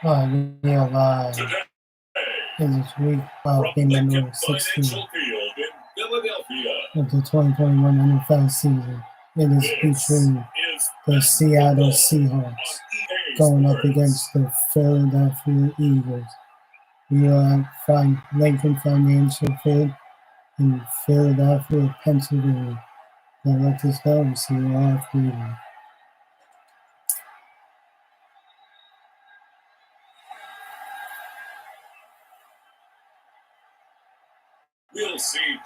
We are live in this week of game number 16 of the 2021 NFL season. It is featuring the Seattle Seahawks going up against the Philadelphia Eagles. We are at Lincoln Financial Field in Philadelphia, Pennsylvania. Now let us go and see you all after. We'll see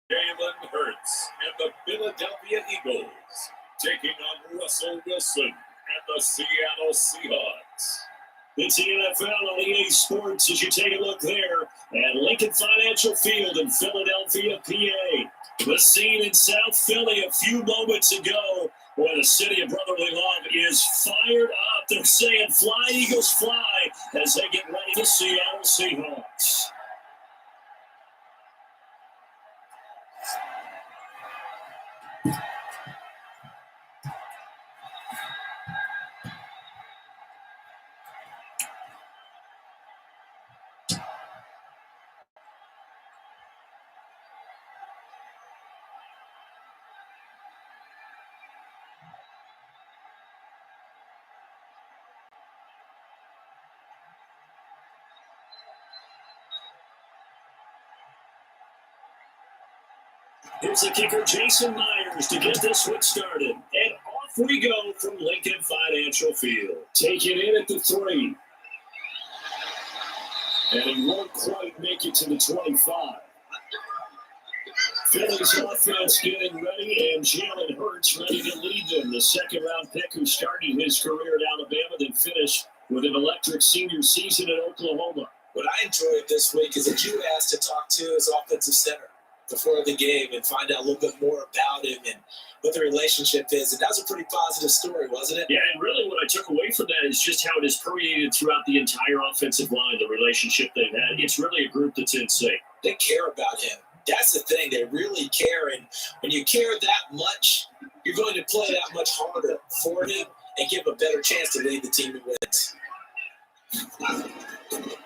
Jalen Hurts and the Philadelphia Eagles taking on Russell Wilson and the Seattle Seahawks. It's the NFL on EA Sports as you take a look there at Lincoln Financial Field in Philadelphia, PA. The scene in South Philly a few moments ago where the city of brotherly love is fired up. They're saying, "Fly, Eagles, fly," as they get ready to Seattle Seahawks. Here's the kicker, Jason Myers, to get this one started. And off we go from Lincoln Financial Field. Taking in at the 3. And he won't quite make it to the 25. Philly's offense getting ready, and Jalen Hurts ready to lead them. The second-round pick who started his career at Alabama, then finished with an electric senior season at Oklahoma. What I enjoyed this week is that you asked to talk to his offensive center before the game and find out a little bit more about him and what the relationship is. And that was a pretty positive story, wasn't it? Yeah, and really what I took away from that is just how it has permeated throughout the entire offensive line, the relationship they've had. It's really a group that's in sync. They care about him. That's the thing. They really care. And when you care that much, you're going to play that much harder for him and give him a better chance to lead the team to wins.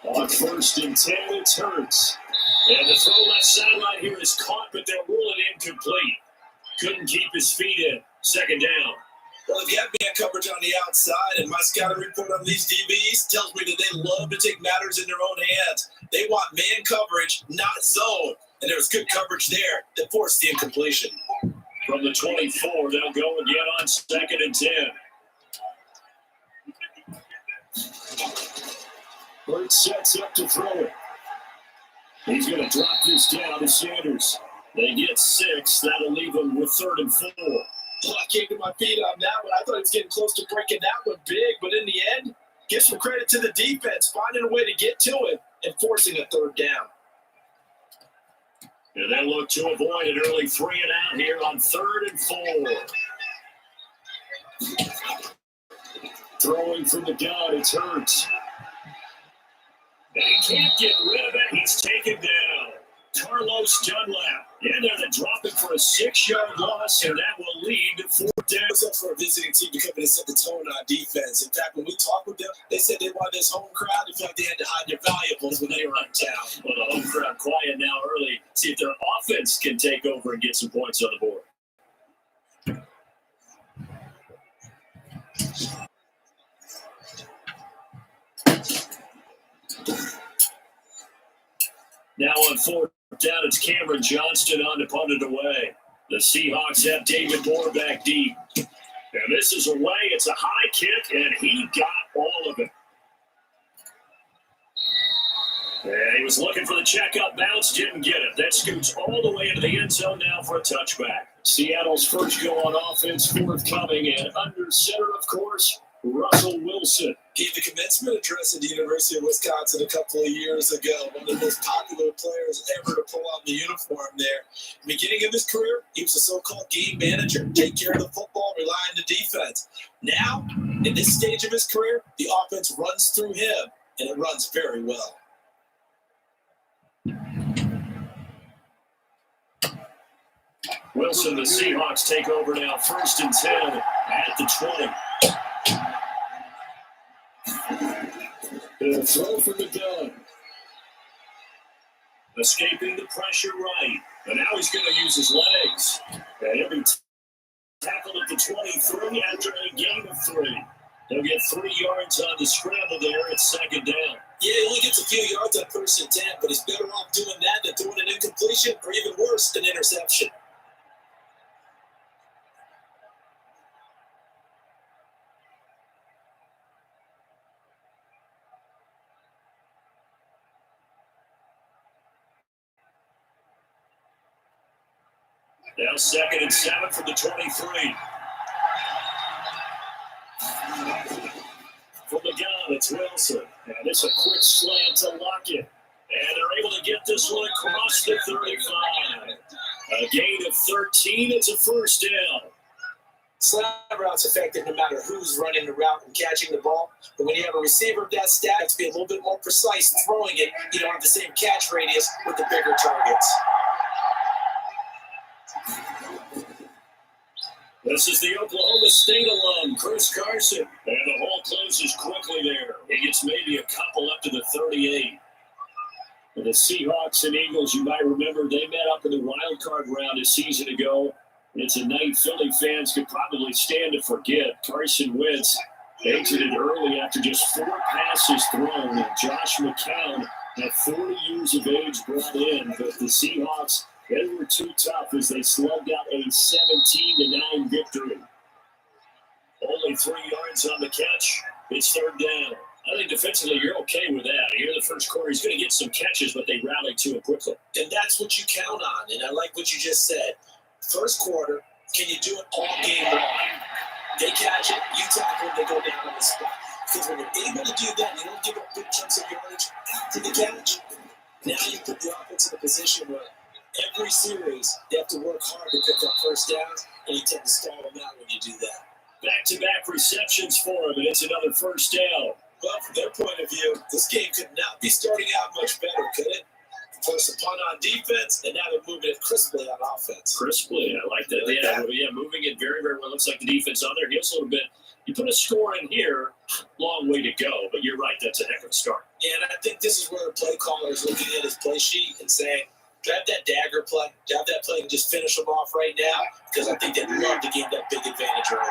On 1st and 10, it's Hurts. And the throw left sideline here is caught, but they'll rule it incomplete. Couldn't keep his feet in. Second down. Well, if you have man coverage on the outside, and my scouting report on these DBs tells me that they love to take matters in their own hands. They want man coverage, not zone. And there was good coverage there that forced the incompletion. From the 24, they'll go again on 2nd and 10. Hurts sets up to throw it. He's going to drop this down to Sanders. They get 6. That'll leave them with 3rd and 4. Well, I came to my feet on that one. I thought he was getting close to breaking that one big, but in the end, give some credit to the defense, finding a way to get to it and forcing a 3rd down. And they look to avoid an early 3 and out here on 3rd and 4. Throwing from the gun, it's Hurts. And he can't get rid of it. He's taken down. Carlos Dunlap. And they're dropping for a 6-yard loss, and that will lead to 4th down. It's up for a visiting team to come in and set the tone on defense. In fact, when we talked with them, they said they wanted this home crowd. In fact, they had to hide their valuables when they were in town. Well, the home crowd quiet now early. See if their offense can take over and get some points on the board. Now on 4th down, it's Cameron Johnston on to punt it away. The Seahawks have David Moore back deep. And this is away. It's a high kick, and he got all of it. And he was looking for the checkup bounce, didn't get it. That scoots all the way into the end zone now for a touchback. Seattle's first go on offense forthcoming, and under center, of course, Russell Wilson. Gave the commencement address at the University of Wisconsin a couple of years ago. One of the most popular players ever to pull out the uniform there. Beginning of his career, he was a so-called game manager. Take care of the football, rely on the defense. Now, in this stage of his career, the offense runs through him, and it runs very well. Wilson, the Seahawks take over now. 1st and 10 at the 20. They'll throw from the gun. Escaping the pressure right. And now he's going to use his legs. And he'll be tackled at the 23 after a gain of 3. They'll get 3 yards on the scramble there at second down. Yeah, he only gets a few yards on first and 10, but he's better off doing that than throwing an incompletion, or even worse, an interception. Now 2nd and 7 from the 23. From the gun, it's Wilson. And it's a quick slant to Lockett. And they're able to get this one across the 35. A gain of 13. It's a first down. Slant route's effective no matter who's running the route and catching the ball. But when you have a receiver of that stat, to be a little bit more precise throwing it, you don't have the same catch radius with the bigger targets. This is the Oklahoma State alum, Chris Carson. And the hole closes quickly there. He gets maybe a couple up to the 38. And the Seahawks and Eagles, you might remember, they met up in the wild card round a season ago. It's a night Philly fans could probably stand to forget. Carson Wentz exited early after just 4 passes thrown. And Josh McCown, at 40 years of age, brought in. But the Seahawks, they were too tough as they slugged out a 17-9 victory. Only 3 yards on the catch. It's third down. I think defensively you're okay with that. Here in the first quarter, he's going to get some catches, but they rallied to it quickly. And that's what you count on. And I like what you just said. First quarter, can you do it all game long? They catch it, you tackle it, they go down on the spot. Because when you're able to do that, you don't give up big chunks of yardage after the catch. Now you put the offense in a position where every series, they have to work hard to pick up first downs, and you tend to stall them out when you do that. Back-to-back receptions for him, and it's another first down. But from their point of view, this game could not be starting out much better, could it? Force a punt on defense, and now they're moving it crisply on offense. Crisply, I like that. Yeah, moving it very, very well. Looks like the defense on their heels a little bit. You put a score in here, long way to go, but you're right, that's a heck of a start. Yeah, and I think this is where the play caller is looking at his play sheet and saying, drive that dagger play, drive that play and just finish them off right now, because I think they'd love to gain that big advantage early.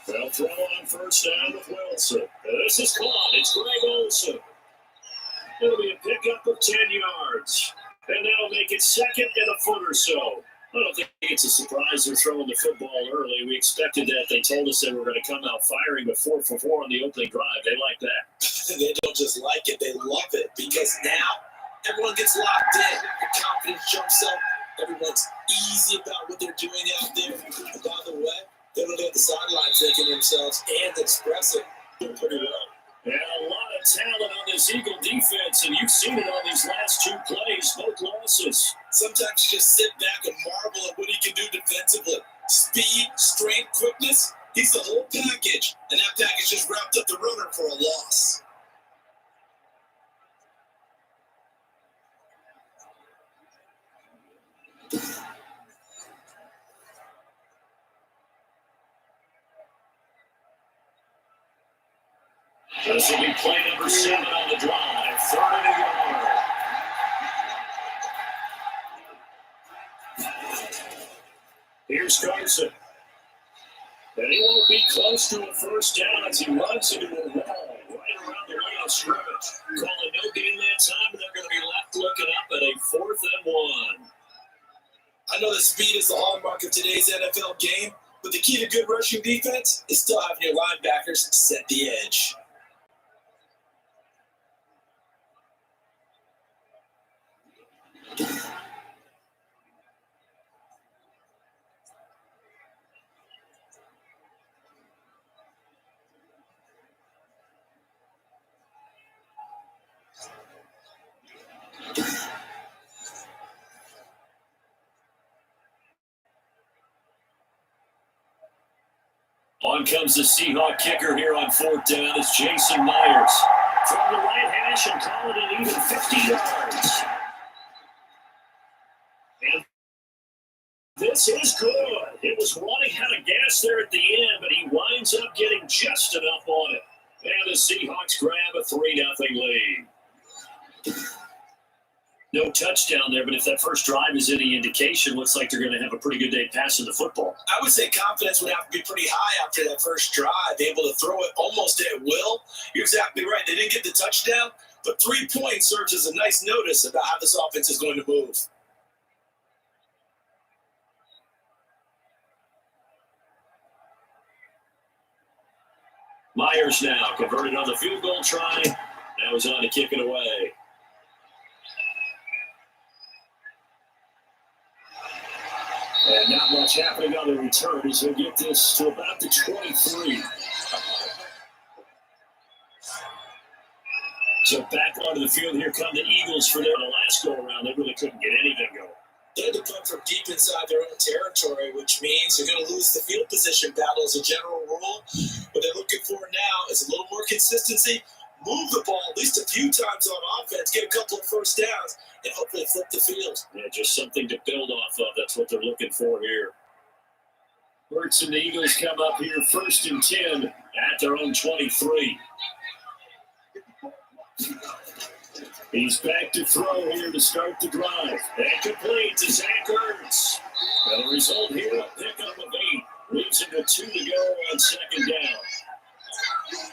They'll throw on first down with Wilson. This is caught. It's Greg Olsen. It'll be a pickup of 10 yards. And that'll make it second and a foot or so. I don't think it's a surprise they're throwing the football early. We expected that. They told us they were going to come out firing with 4 for 4 on the opening drive. They like that. They don't just like it, they love it. Because now everyone gets locked in. The confidence jumps up. Everyone's easy about what they're doing out there. And by the way, they're looking at the sideline thinking to themselves and expressing pretty well. And a lot of talent on this Eagle defense, and you've seen it on these last 2 plays, both losses. Sometimes you just sit back and marvel at what he can do defensively. Speed, strength, quickness, he's the whole package. And that package just wrapped up the runner for a loss. This will be play number 7 on the drive. 3rd and a yard. Here's Carson. And he won't be close to a first down as he runs into a wall right around the line of scrimmage. Calling no gain that time, and they're going to be left looking up at a 4th and 1. I know that speed is the hallmark of today's NFL game, but the key to good rushing defense is still having your linebackers set the edge. On comes the Seahawk kicker here on 4th down. It's Jason Myers. From the right hash and call it an even 50 yards. And this is good. It was running out of gas there at the end, but he winds up getting just enough on it. And the Seahawks grab a 3-0 lead. No touchdown there, but if that first drive is any indication, looks like they're going to have a pretty good day passing the football. I would say confidence would have to be pretty high after that first drive, able to throw it almost at will. You're exactly right. They didn't get the touchdown, but 3 points serves as a nice notice about how this offense is going to move. Myers now converted on the field goal try. Now he's on to kick it away. And not much happening on the return as he'll get this to about the 23. So back onto the field, here come the Eagles for their last go-around. They really couldn't get anything going. They had to come from deep inside their own territory, which means they're going to lose the field position battle as a general rule. What they're looking for now is a little more consistency, move the ball at least a few times on offense, get a couple of first downs, and hopefully flip the field. Yeah, just something to build off of. That's what they're looking for here. Hurts and the Eagles come up here 1st and 10 at their own 23. He's back to throw here to start the drive. And complete to Zach Ertz. And the result here, a pickup of 8. Leaves him with 2 to go on 2nd down.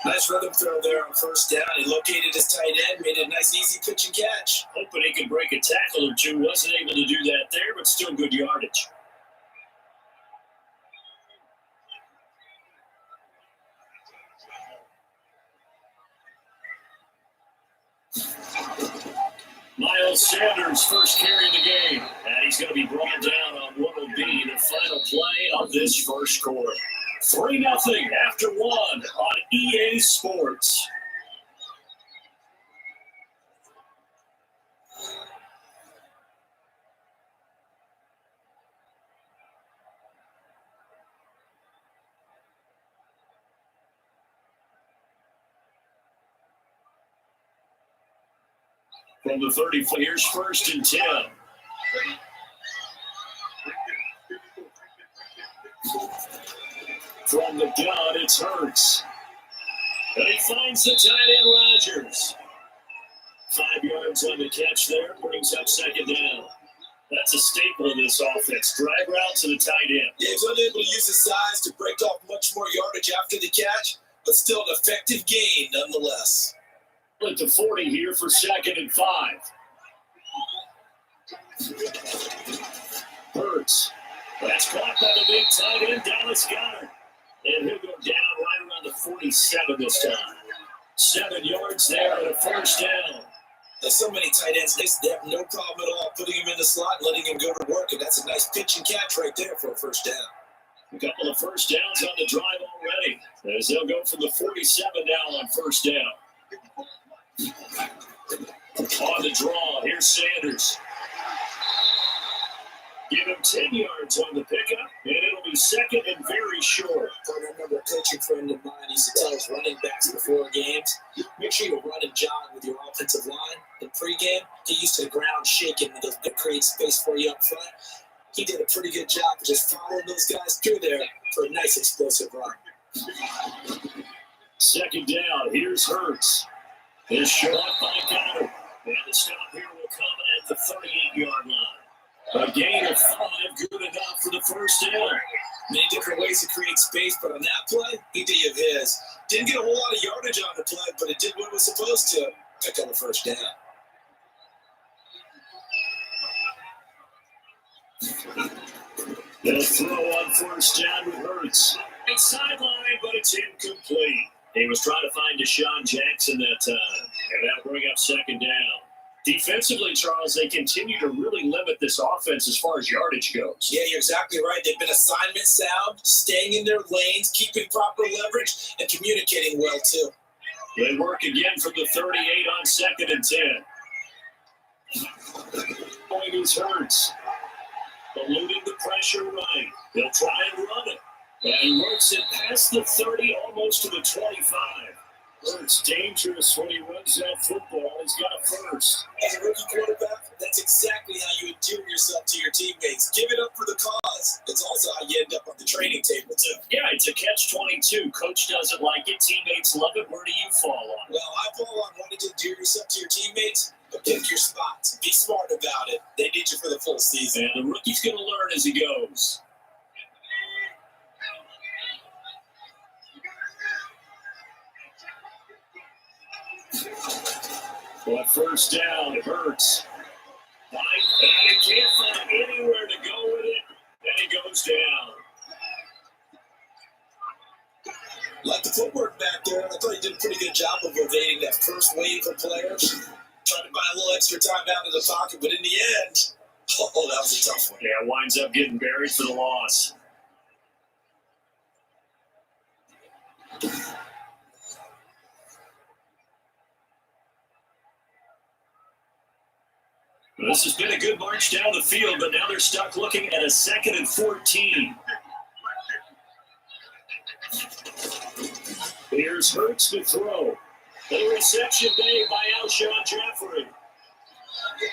Nice rhythm throw there on 1st down. He located his tight end, made a nice easy pitch and catch. Hoping he could break a tackle or two. Wasn't able to do that there, but still good yardage. Miles Sanders first carry of the game. And he's going to be brought down on what will be the final play of this first quarter. 3-0 after 1 on EA Sports. From the 30, here's 1st and 10. From the gun, it's Hurts. And he finds the tight end, Rodgers. 5 yards on the catch there, brings up 2nd down. That's a staple in this offense. Drag route to the tight end. Yeah, he's unable to use his size to break off much more yardage after the catch, but still an effective gain nonetheless. At the 40 here for 2nd and 5. Hurts. That's caught by the big tight end, Dallas Goedert. And he'll go down right around the 47 this time. 7 yards there and a 1st down. There's so many tight ends, they have no problem at all putting him in the slot and letting him go to work, and that's a nice pitch and catch right there for a 1st down. A couple of 1st downs on the drive already, as they'll go from the 47 now on 1st down. On the draw, here's Sanders. Give him 10 yards on the pickup, and it'll be 2nd and very short. I remember a coaching friend of mine used to tell his running backs before games, make sure you run and jog with your offensive line. In pregame, get used to the ground shaking to create space for you up front. He did a pretty good job of just following those guys through there for a nice explosive run. 2nd down, here's Hurts. Is shot by Goddard. And the stop here will come at the 38-yard line. A gain of 5, good enough for the 1st down. Many different ways to create space, but on that play, he did his. Didn't get a whole lot of yardage on the play, but it did what it was supposed to. Pick up the 1st down. They'll throw on 1st down with Hurts. It's sideline, but it's incomplete. He was trying to find Deshaun Jackson that time, and that'll bring up 2nd down. Defensively, Charles, they continue to really limit this offense as far as yardage goes. Yeah, you're exactly right. They've been assignment sound, staying in their lanes, keeping proper leverage, and communicating well, too. They work again from the 38 on 2nd and 10. Point is Hurts. Eluding the pressure right. They'll try and run it. And he works it past the 30, almost to the 25. It's dangerous when he runs that football. He's got a first. As a rookie quarterback, that's exactly how you endear yourself to your teammates. Give it up for the cause. It's also how you end up on the training table, too. Yeah, it's a catch-22. Coach doesn't like it. Teammates love it. Where do you fall on? Well, I fall on wanting to endear yourself to your teammates, but pick your spots. Be smart about it. They need you for the full season. And the rookie's going to learn as he goes. But first down, it hurts. And he can't find anywhere to go with it. And he goes down. Like the footwork back there, I thought he did a pretty good job of evading that first wave of players. Trying to buy a little extra time out of the pocket, but in the end, that was a tough one. Yeah, winds up getting buried for the loss. This has been a good march down the field, but now they're stuck looking at a 2nd and 14. Here's Hurts to throw. The reception made by Alshon Jeffrey.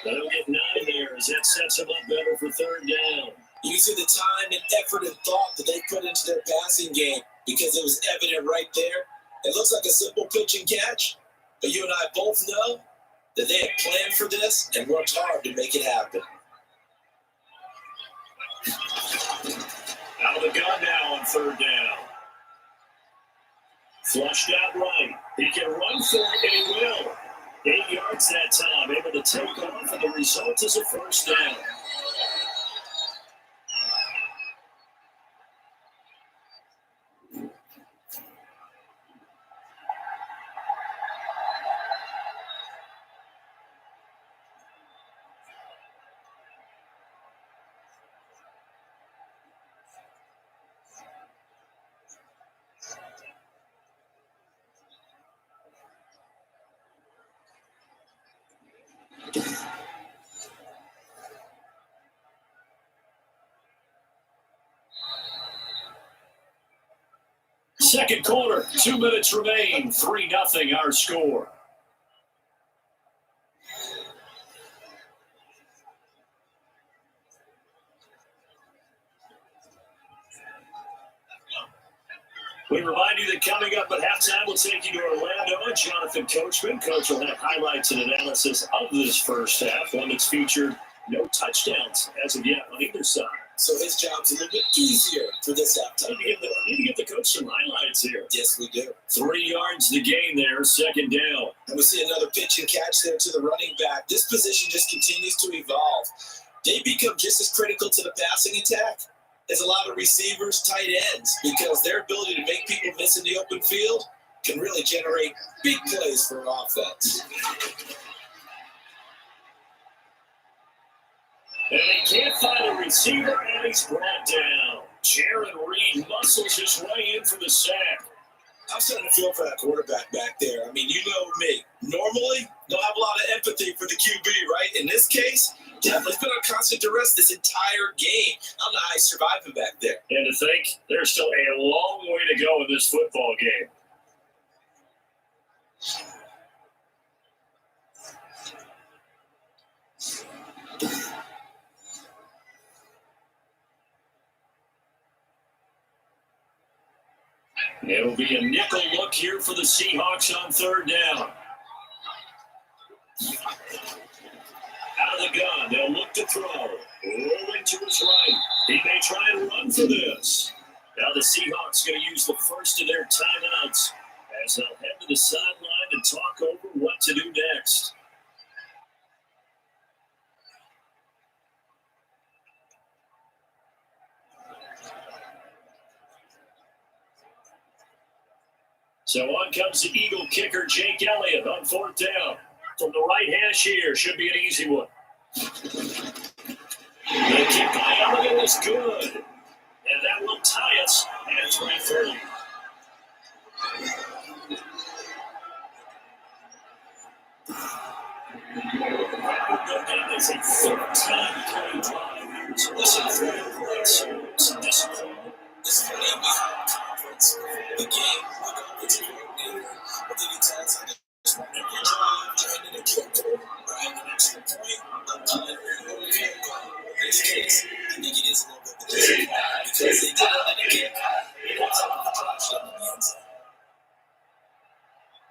They'll get 9 there as that sets them up better for 3rd down. You see the time and effort and thought that they put into their passing game because it was evident right there. It looks like a simple pitch and catch, but you and I both know that they had planned for this and worked hard to make it happen. Out of the gun now on 3rd down. Flushed out right. He can run for it, and he will. 8 yards that time, able to take off, and the result is a 1st down. Second quarter, 2 minutes remain. 3-0 our score. We remind you that coming up at halftime, we'll take you to Orlando and Jonathan Coachman. Coach will have highlights and analysis of this first half, one that's featured no touchdowns as of yet on either side. So his job's a little bit easier for this halftime. Need to give the coach some highlights here. Yes, we do. 3 yards to gain there, 2nd down. And we see another pitch and catch there to the running back. This position just continues to evolve. They become just as critical to the passing attack as a lot of receivers, tight ends, because their ability to make people miss in the open field can really generate big plays for an offense. And he can't find a receiver, and he's brought down. Jaron Reed muscles his way in for the sack. I'm starting to feel for that quarterback back there. I mean, you know me. Normally, don't have a lot of empathy for the QB, right? In this case, definitely been on constant duress this entire game. I don't know how he's surviving back there. And to think there's still a long way to go in this football game. It'll be a nickel look here for the Seahawks on 3rd down. Out of the gun, they'll look to throw. Rolling to his right. He may try and run for this. Now the Seahawks going to use the first of their timeouts as they'll head to the sideline and talk over what to do next. So on comes the Eagle kicker, Jake Elliott, on 4th down. From the right hash here, should be an easy one. The kick by Elliott is good. And that will tie us at 3:30. That is a 13-play drive. So listen, 3 points. Some disappointment. It's funny about conference. The game, it's but then he this case, I think it is a little bit of a disappointment because they did run it again. It was up the drive shot in the end zone.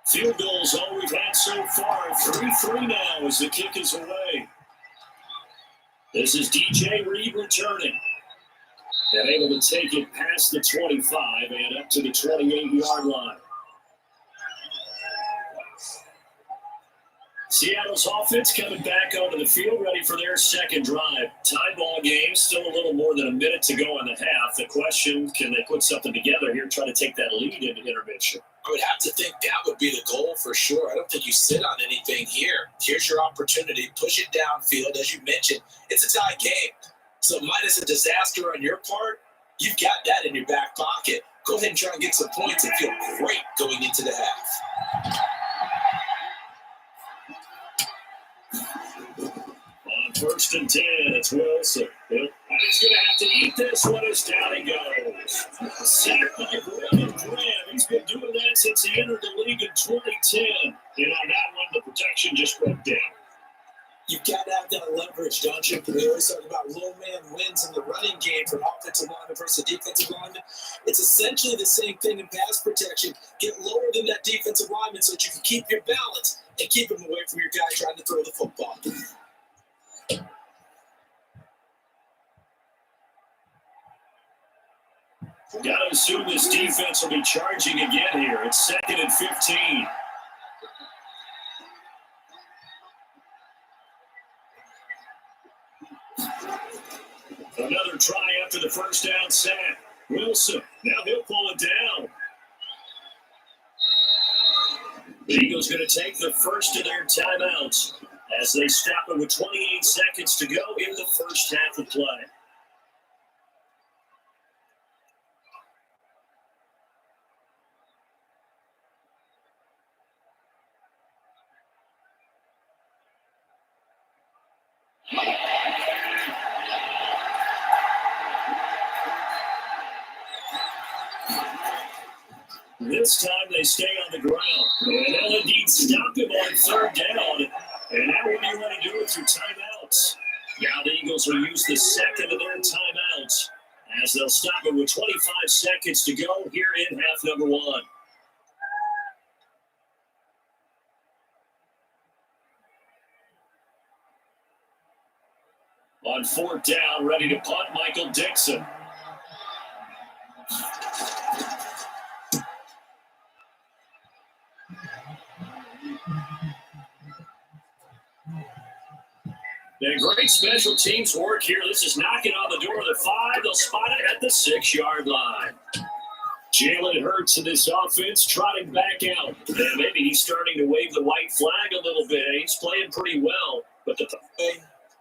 Field goals all we've had so far. 3-3 now as the kick is away. This is DJ Reed returning. And able to take it past the 25 and up to the 28-yard line. Seattle's offense coming back onto the field, ready for their second drive. Tie ball game, still a little more than a minute to go in the half. The question, can they put something together here, try to take that lead into intermission? I would have to think that would be the goal for sure. I don't think you sit on anything here. Here's your opportunity. Push it downfield. As you mentioned, it's a tie game. So minus a disaster on your part, you've got that in your back pocket. Go ahead and try and get some points and feel great going into the half. On 1st and 10, it's Wilson. He's going to have to eat this one as down he goes. Sacked by Brandon Graham. He's been doing that since he entered the league in 2010. And on that one, the protection just broke down. You've got to have that leverage, don't you? We always talk about low man wins in the running game for offensive lineman versus defensive lineman. It's essentially the same thing in pass protection. Get lower than that defensive lineman so that you can keep your balance and keep him away from your guy trying to throw the football. Got to assume this defense will be charging again here. It's 2nd and 15. Another try after the first down sack. Wilson, now he'll pull it down. The Eagles going to take the first of their timeouts as they stop it with 28 seconds to go in the first half of play. This time they stay on the ground. And they'll indeed stop him on 3rd down. And now what do you want to do with your timeouts? Now the Eagles will use the second of their timeouts as they'll stop it with 25 seconds to go here in half number 1. On 4th down, ready to punt, Michael Dixon. And great special teams work here. This is knocking on the door of the 5. They'll spot it at the 6-yard line. Jalen Hurts in this offense trotting back out. And maybe he's starting to wave the white flag a little bit. He's playing pretty well. But the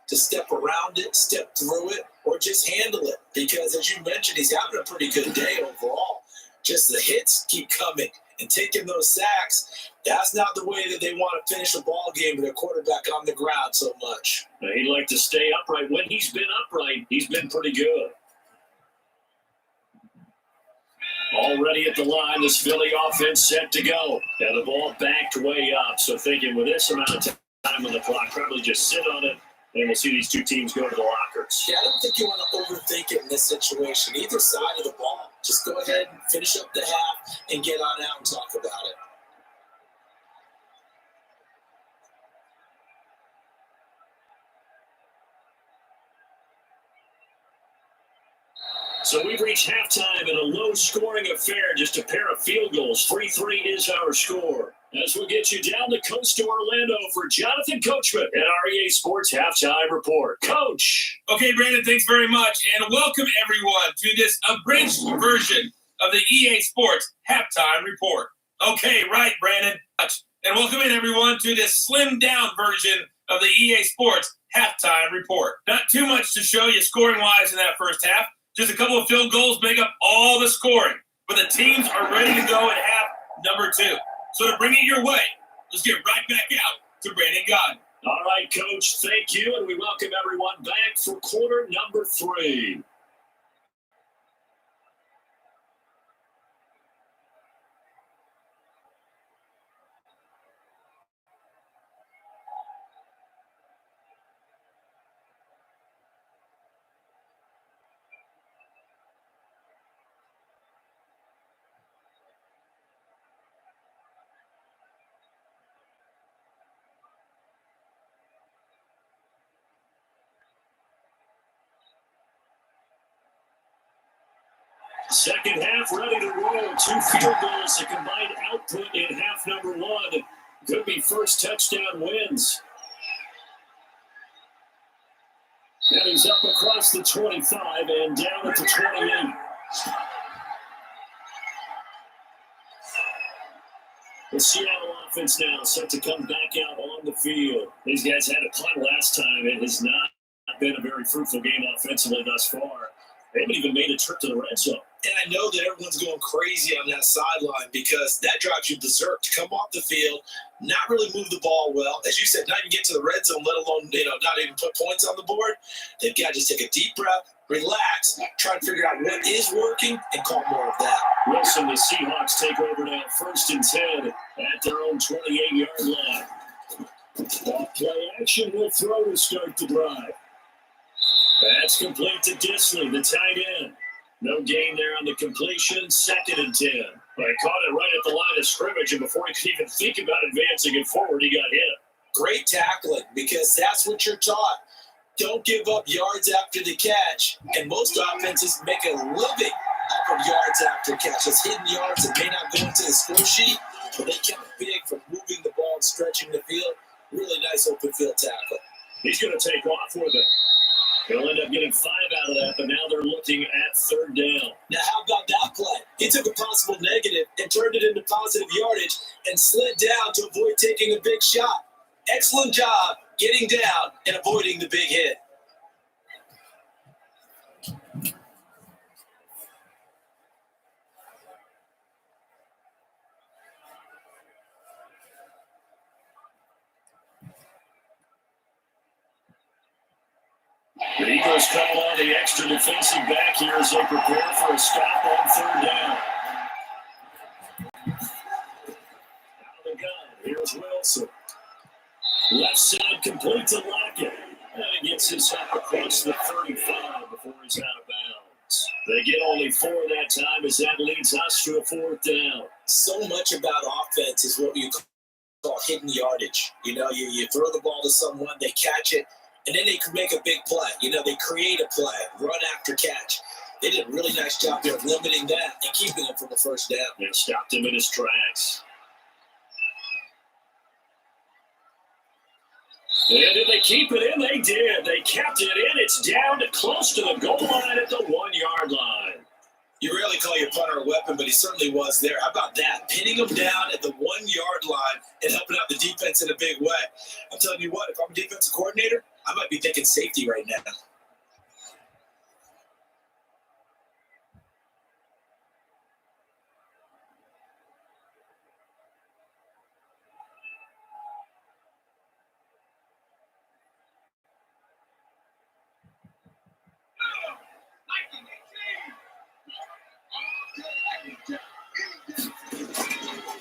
to step around it, step through it, or just handle it. Because as you mentioned, he's having a pretty good day overall. Just the hits keep coming and taking those sacks. That's not the way that they want to finish a ball game with their quarterback on the ground so much. He'd like to stay upright. When he's been upright, he's been pretty good. Already at the line, this Philly offense set to go. And the ball backed way up. So thinking with this amount of time on the clock, probably just sit on it. And we'll see these two teams go to the lockers. Yeah, I don't think you want to overthink it in this situation. Either side of the ball. Just go ahead and finish up the half and get on out and talk about it. So we've reached halftime in a low-scoring affair, just a pair of field goals. 3-3 is our score. As we'll get you down the coast to Orlando for Jonathan Coachman at REA Sports Halftime Report. Coach! Okay, Brandon, thanks very much. And welcome, everyone, to this abridged version of the EA Sports Halftime Report. Okay, right, Brandon. And welcome in, everyone, to this slimmed-down version of the EA Sports Halftime Report. Not too much to show you scoring-wise in that first half. Just a couple of field goals make up all the scoring. But the teams are ready to go at half number 2. So to bring it your way, let's get right back out to Brandon Godden. All right, Coach, thank you, and we welcome everyone back for quarter number 3. Second half ready to roll. 2 field goals, a combined output in half number 1. Could be first touchdown wins. And he's up across the 25 and down at the 28. The Seattle offense now set to come back out on the field. These guys had a punt last time. It has not been a very fruitful game offensively thus far. They haven't even made a trip to the red zone. And I know that everyone's going crazy on that sideline because that drives you berserk to come off the field, not really move the ball well. As you said, not even get to the red zone, let alone, not even put points on the board. They've got to just take a deep breath, relax, try to figure out what is working, and call more of that. Wilson, the Seahawks take over now, 1st and 10 at their own 28-yard line. Off play action will throw to start the drive. That's complete to Disley, the tight end. No gain there on the completion, 2nd and 10. But I caught it right at the line of scrimmage, and before he could even think about advancing it forward, he got hit. Great tackling, because that's what you're taught. Don't give up yards after the catch. And most offenses make a living off of yards after catches. Hidden yards that may not go into the score sheet, but they count big for moving the ball and stretching the field. Really nice open field tackle. He's going to take off with it. He'll end up getting 5 out of that, but now they're looking at 3rd down. Now, how about that play? He took a possible negative and turned it into positive yardage and slid down to avoid taking a big shot. Excellent job getting down and avoiding the big hit. The Eagles coming on the extra defensive back here as they prepare for a stop on 3rd down. Out of the gun, here's Wilson. Left side complete to Lockett. And he gets his hop across the 35 before he's out of bounds. They get only 4 that time as that leads us to a 4th down. So much about offense is what you call hidden yardage. You throw the ball to someone, they catch it, and then they can make a big play. They create a play, run after catch. They did a really nice job there of limiting that and keeping him from the 1st down. They stopped him in his tracks. And did they keep it in? They did. They kept it in. It's down to close to the goal line at the 1-yard line. You rarely call your punter a weapon, but he certainly was there. How about that? Pinning him down at the 1-yard line and helping out the defense in a big way. I'm telling you what, if I'm a defensive coordinator, I might be thinking safety right now.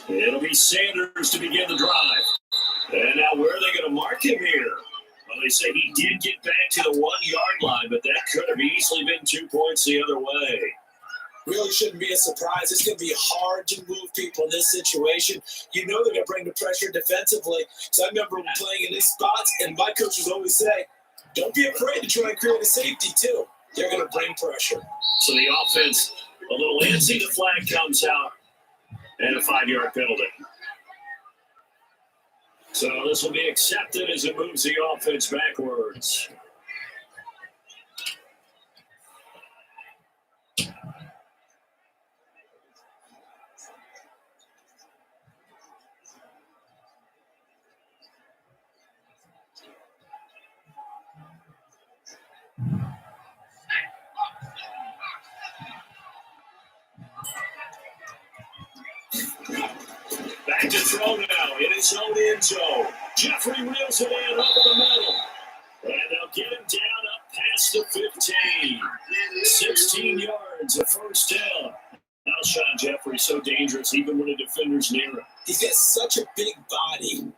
It'll be Sanders to begin the drive. And now where are they going to mark him here? Well, they say he did get back to the 1-yard line, but that could have easily been 2 points the other way. Really shouldn't be a surprise. It's going to be hard to move people in this situation. They're going to bring the pressure defensively. So I remember playing in these spots, and my coaches always say, don't be afraid to try and create a safety too. They're going to bring pressure. So the offense, a little antsy, the flag comes out, and a 5-yard penalty. So this will be accepted as it moves the offense backwards. Back to throw now in his own end zone. Jeffrey wheels it in over the middle. And they'll get him down up past the 15. 16 yards, a 1st down. Alshon Jeffrey so dangerous even when a defender's near him. He's got such a big body,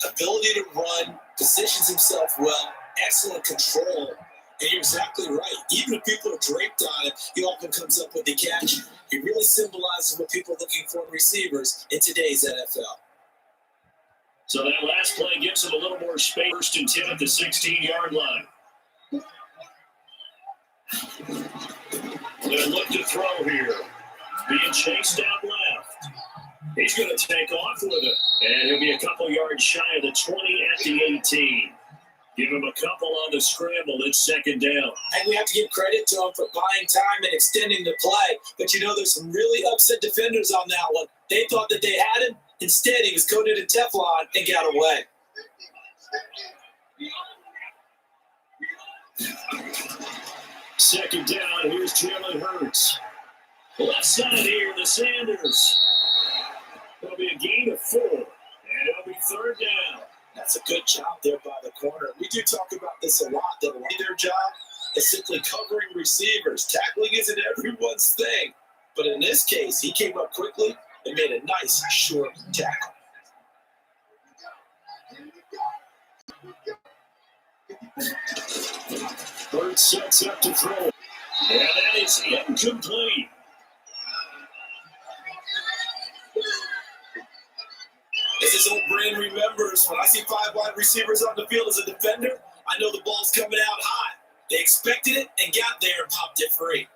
ability to run, positions himself well, excellent control. And you're exactly right. Even if people are draped on him, he often comes up with the catch. He really symbolizes what people are looking for in receivers in today's NFL. So that last play gives him a little more space. 1st and 10 at the 16-yard line. They'll look to throw here. chase down left. He's going to take off with it, and he'll be a couple yards shy of the 20 at the 18. Give him a couple on the scramble. It's second down. And we have to give credit to him for buying time and extending the play. But there's some really upset defenders on that one. They thought that they had him. Instead, he was coated in Teflon and got away. Second down. Here's Jalen Hurts. Left side here, the Sanders. It'll be a gain of 4, and it'll be third down. That's a good job there by the corner. We do talk about this a lot, that their job is simply covering receivers. Tackling isn't everyone's thing. But in this case, he came up quickly and made a nice, short tackle. Hurts sets up to throw. And that is incomplete. As his old brain remembers, when I see 5 wide receivers on the field as a defender, I know the ball's coming out high. They expected it and got there and popped it free.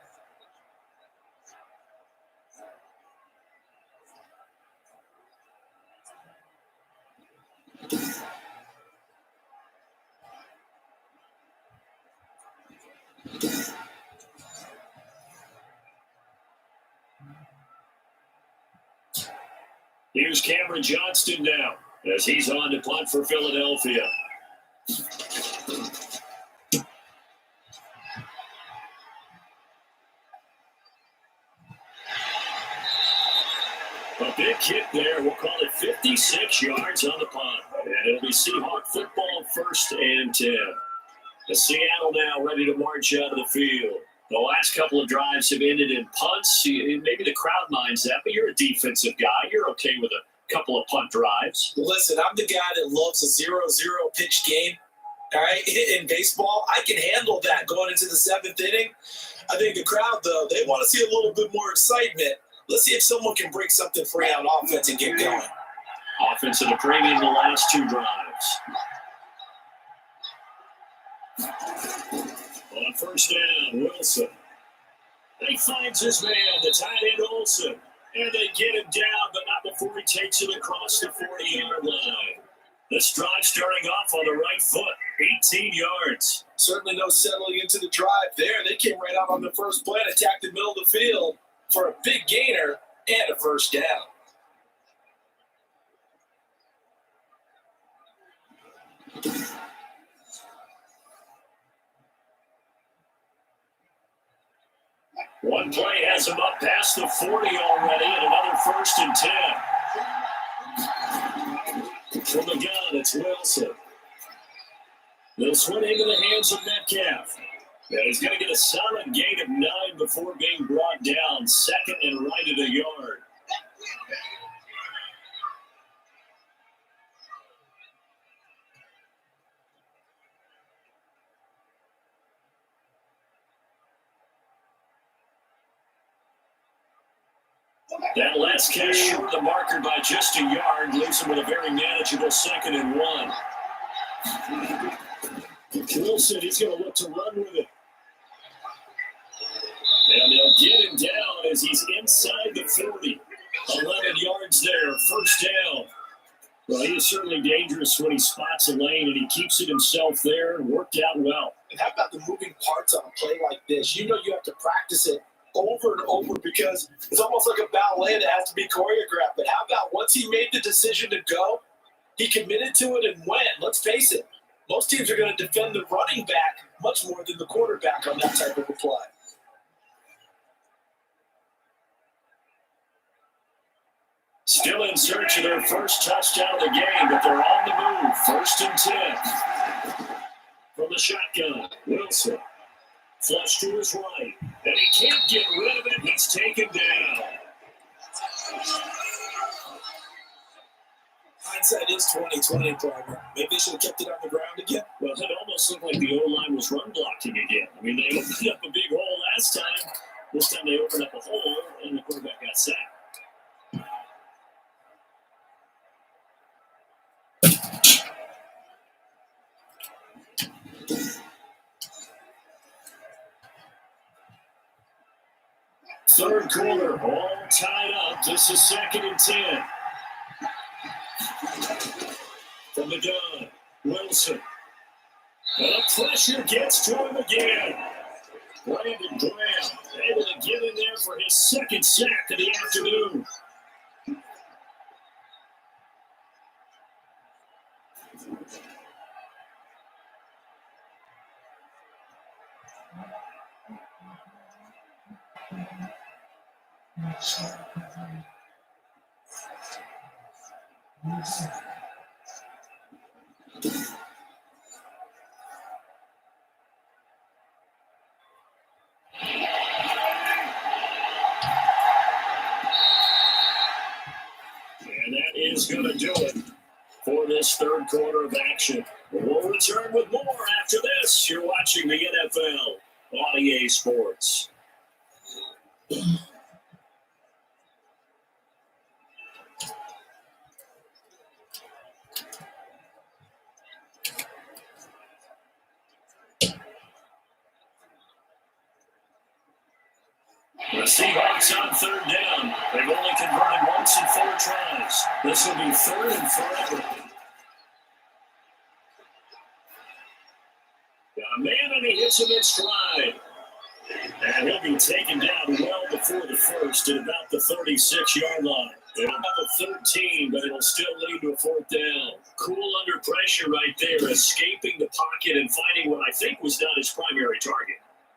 Here's Cameron Johnston now as he's on to punt for Philadelphia. A big hit there. We'll call it 56 yards on the punt. And it'll be Seahawk football, 1st and 10. The Seattle now ready to march out of the field. The last couple of drives have ended in punts. Maybe the crowd minds that, but you're a defensive guy. You're okay with a couple of punt drives. Listen, I'm the guy that loves a 0-0 pitch game. All right, in baseball, I can handle that going into the 7th inning. I think the crowd, though, they want to see a little bit more excitement. Let's see if someone can break something free on offense and get going. Offense at a premium the last 2 drives. On 1st down, Wilson. He finds his man, the tight end Olsen. And they get him down, but not before he takes it across the 40-yard line. This drive starting off on the right foot, 18 yards. Certainly no settling into the drive there. They came right out on the first play and attacked the middle of the field for a big gainer and a 1st down. One play has him up past the 40 already, and another 1st and 10. From the gun, it's Wilson. They'll swing into the hands of Metcalf. And he's going to get a solid gain of 9 before being brought down, 2nd and right at a yard. That last catch short of the marker by just a yard leaves him with a very manageable 2nd and 1. Wilson, he's going to look to run with it. And they'll get him down as he's inside the 30. 11 yards there, 1st down. Well, he is certainly dangerous when he spots a lane, and he keeps it himself there and worked out well. And how about the moving parts on a play like this? You have to practice it over and over because it's almost like a ballet that has to be choreographed. But how about once he made the decision to go, he committed to it and went. Let's face it, most teams are going to defend the running back much more than the quarterback on that type of a play. Still in search of their first touchdown of the game, but they're on the move. 1st and 10. From the shotgun, Wilson. Flush to his right. And he can't get rid of it. He's taken down. Hindsight is 20/20, partner. Maybe they should have kept it on the ground again. Well, it almost looked like the O-line was run blocking again. I mean, they opened up a big hole last time. This time they opened up a hole, and the quarterback got sacked. Third quarter, all tied up. This is 2nd and 10. From the gun, Wilson. And the pressure gets to him again. Brandon Graham able to get in there for his 2nd sack of the afternoon. And that is going to do it for this third quarter of action. We'll return with more after this. You're watching the NFL on EA Sports. The Seahawks on 3rd down. They've only converted once in 4 tries. This will be 3rd and forever. Got a man and he hits him in stride. And he'll be taken down well before the first at about the 36-yard line. They'll have a 13, but it'll still lead to a 4th down. Cool under pressure right there, escaping the pocket and finding what I think was not his primary target.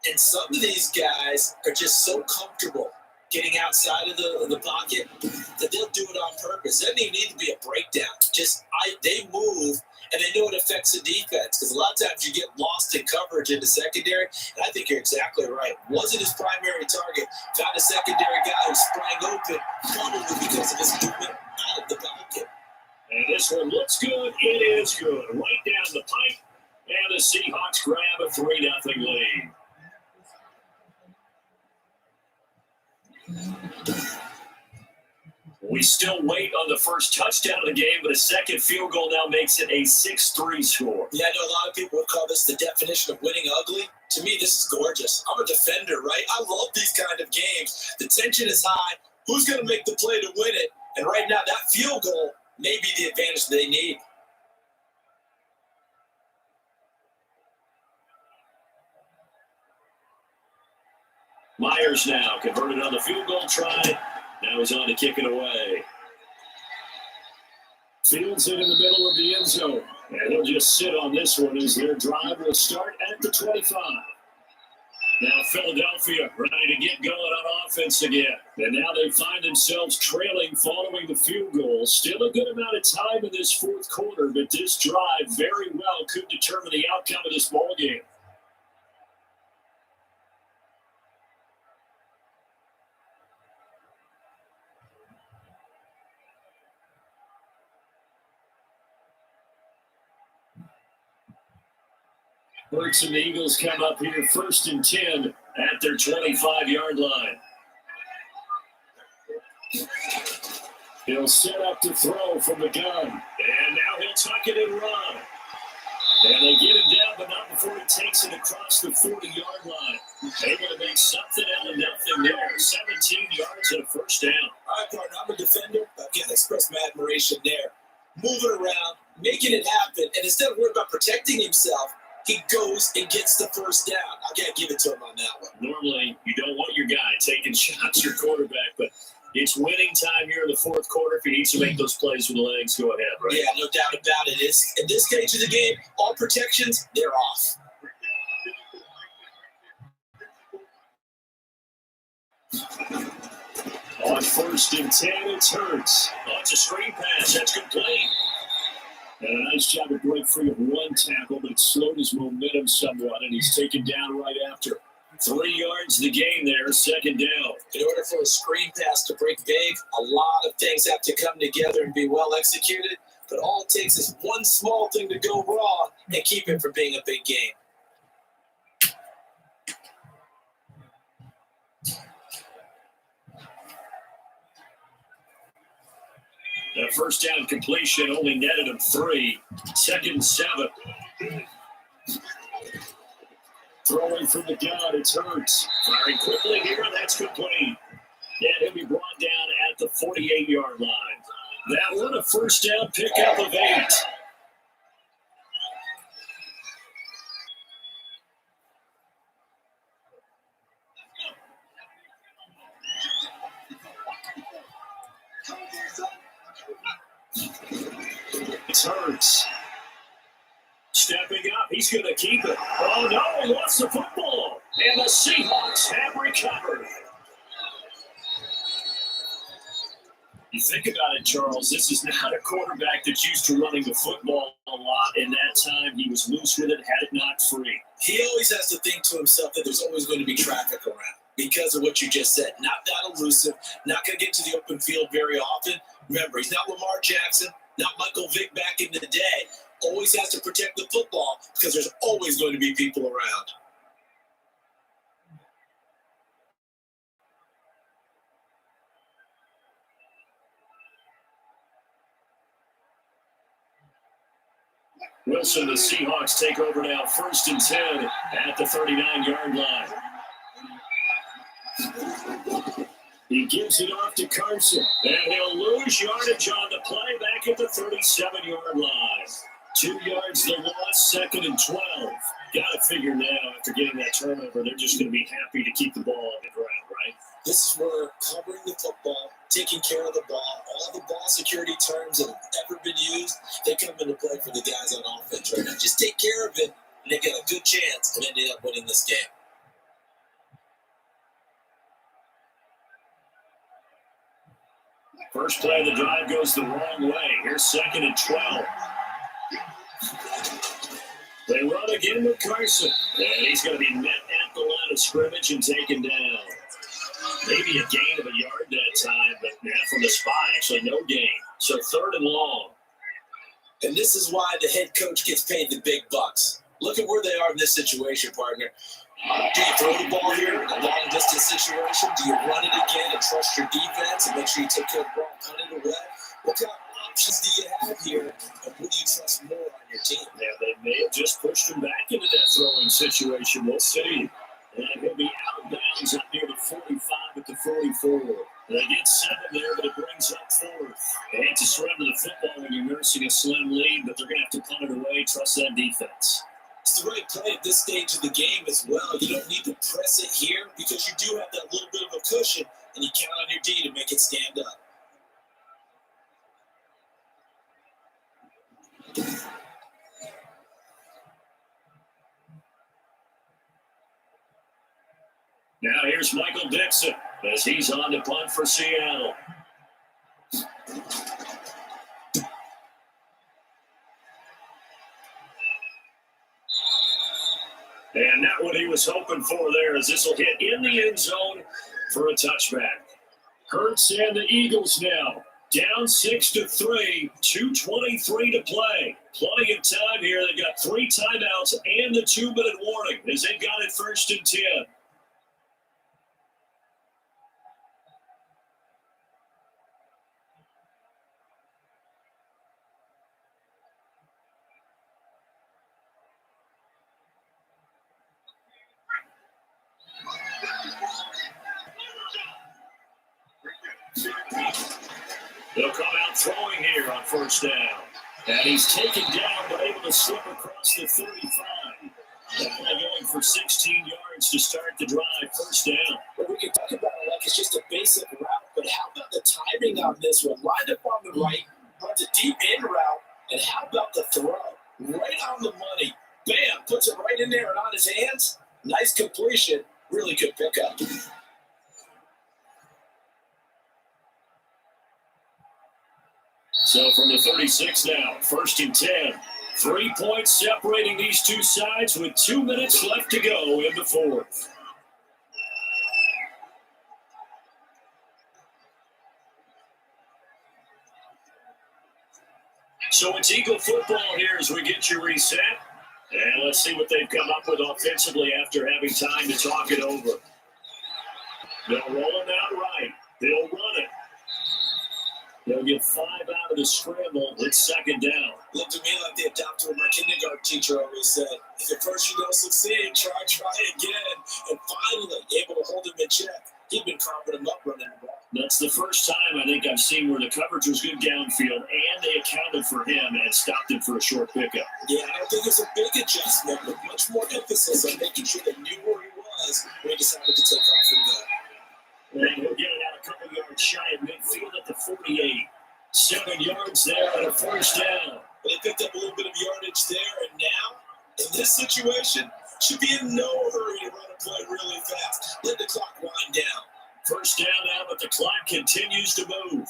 And some of these guys are just so comfortable getting outside of the pocket that they'll do it on purpose. It doesn't even need to be a breakdown. They move, and they know it affects the defense. Because a lot of times you get lost in coverage in the secondary. And I think you're exactly right. Wasn't his primary target. Found a secondary guy who sprang open, probably because of his movement out of the pocket. And this one looks good. It is good. Right down the pipe. And the Seahawks grab a 3-0 lead. We still wait on the first touchdown of the game, but a second field goal now makes it a 6-3 score. Yeah, I know a lot of people would call this the definition of winning ugly. To me, this is gorgeous. I'm a defender, right? I love these kind of games. The tension is high. Who's going to make the play to win it? And right now, that field goal may be the advantage they need. Myers now converted on the field goal try. Now he's on to kick it away. Fields it in the middle of the end zone. And he'll just sit on this one as their drive will start at the 25. Now Philadelphia ready to get going on offense again. And now they find themselves trailing following the field goal. Still a good amount of time in this fourth quarter, but this drive very well could determine the outcome of this ball game. Hurts and the Eagles come up here 1st and 10 at their 25-yard line. He'll set up to throw from the gun. And now he'll tuck it and run. And they get him down, but not before he takes it across the 40-yard line. Able to make something out of nothing there. 17 yards and a first down. All right, partner, I'm a defender. I can't express my admiration there. Moving around, making it happen, and instead of worrying about protecting himself, he goes and gets the first down. I got to give it to him on that one. Normally, you don't want your guy taking shots, your quarterback, but it's winning time here in the fourth quarter. If he needs to make those plays with the legs, go ahead, right? Yeah, no doubt about it. In this stage of the game, all protections, they're off. On 1st and 10, it's Hurts. Oh, it's a screen pass. That's good play. And a nice job to break free of one tackle, but it slowed his momentum somewhat, and he's taken down right after. 3 yards the game there, 2nd down. In order for a screen pass to break big, a lot of things have to come together and be well executed, but all it takes is one small thing to go wrong and keep it from being a big game. That first down completion only netted him 3. 2nd and 7. Throwing from the gun. It's Hurts. Firing quickly here. That's complete. And he'll be brought down at the 48-yard line. That one a first down pickup of 8. It's Hurts. Stepping up. He's going to keep it. Oh, no. He lost the football. And the Seahawks have recovered. You think about it, Charles, this is not a quarterback that's used to running the football a lot. In that time, he was loose with it, had it knocked free. He always has to think to himself that there's always going to be traffic around because of what you just said. Not that elusive, not going to get to the open field very often. Remember, he's not Lamar Jackson, not Michael Vick back in the day. Always has to protect the football because there's always going to be people around. Wilson, the Seahawks take over now, 1st and 10 at the 39-yard line. He gives it off to Carson, and he'll lose yardage on the play back at the 37-yard line. 2 yards the loss, 2nd and 12. Got to figure now, after getting that turnover, they're just going to be happy to keep the ball on the ground, right? This is where covering the football, taking care of the ball, all the ball security terms that have ever been used, they come into play for the guys on offense right now. Just take care of it, and they get a good chance of ending up winning this game. First play of the drive goes the wrong way. Here's 2nd and 12. They run again with Carson, and he's going to be met at the line of scrimmage and taken down. Maybe a gain of a yard that time, but now from the spot, actually no gain. So 3rd and long. And this is why the head coach gets paid the big bucks. Look at where they are in this situation, partner. Do you throw the ball here in a long-distance situation? Do you run it again and trust your defense and make sure you take care of the ball and punt it away? What kind of options do you have here, and who do you trust more on your team? Yeah, they may have just pushed him back into that throwing situation. We'll see. And he'll be out of bounds up near the 45 at the 44. They get 7 there, but it brings up 4th. They hate to surrender the football when you're nursing a slim lead, but they're going to have to punt it away. Trust that defense. It's the right play at this stage of the game as well. You don't need to press it here because you do have that little bit of a cushion, and you count on your D to make it stand up. Now here's Michael Dixon as he's on to punt for Seattle. And not what he was hoping for there, as this will hit in the end zone for a touchback. Hurts and the Eagles now down 6-3, 2:23 to play. Plenty of time here. They've got 3 timeouts and the 2-minute warning as they've got it 1st and 10. They'll come out throwing here on 1st down. And he's taken down, but able to slip across the 35. They're going for 16 yards to start the drive, 1st down. But we can talk about it like it's just a basic route, but how about the timing on this one? Lined up on the right, runs a deep in route, and how about the throw? Right on the money. Bam, puts it right in there and on his hands. Nice completion, really good pickup. So from the 36 now, 1st and 10. 3 points separating these two sides with 2 minutes left to go in the 4th. So it's Eagle football here as we get you reset. And let's see what they've come up with offensively after having time to talk it over. They'll roll it out right. They'll run it. They'll get 5 out of the scramble. It's second down. Looked to me like they adopted what my kindergarten teacher always said. If at first you don't succeed, try again. And finally, able to hold him in check. He'd been carving him up running the ball. That's the first time I think I've seen where the coverage was good downfield and they accounted for him and stopped him for a short pickup. Yeah, I don't think it's a big adjustment, but much more emphasis on making sure they knew where he was when he decided to take off and go. And he'll get it out a couple yards shy of midfield at the 48. 7 yards there and a first down. But they picked up a little bit of yardage there, and now, in this situation, should be in no hurry to run a play really fast. Let the clock wind down. First down now, but the clock continues to move.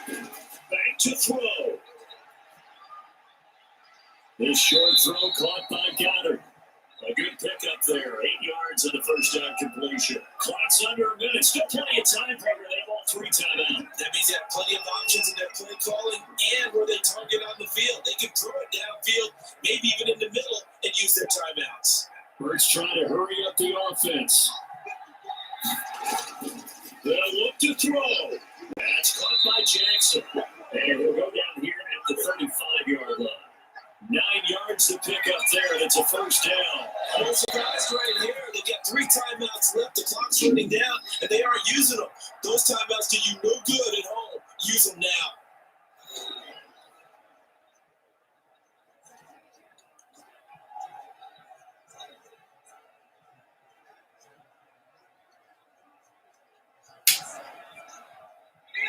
Back to throw. This short throw caught by Goddard. A good pickup there. 8 yards and a first down completion. Clock's under a minute. Still plenty of time, Parker. They have all 3 timeouts. That means they have plenty of options in their play calling and where they target on the field. They can throw it downfield, maybe even in the middle, and use their timeouts. Hurts trying to hurry up the offense. They'll look to throw. That's caught by Jackson. And he'll go down here at the 35-yard line. 9 yards to pick up there, and it's a first down. I was surprised right here. They got 3 timeouts left. The clock's running down, and they aren't using them. Those timeouts do you no good at home. Use them now.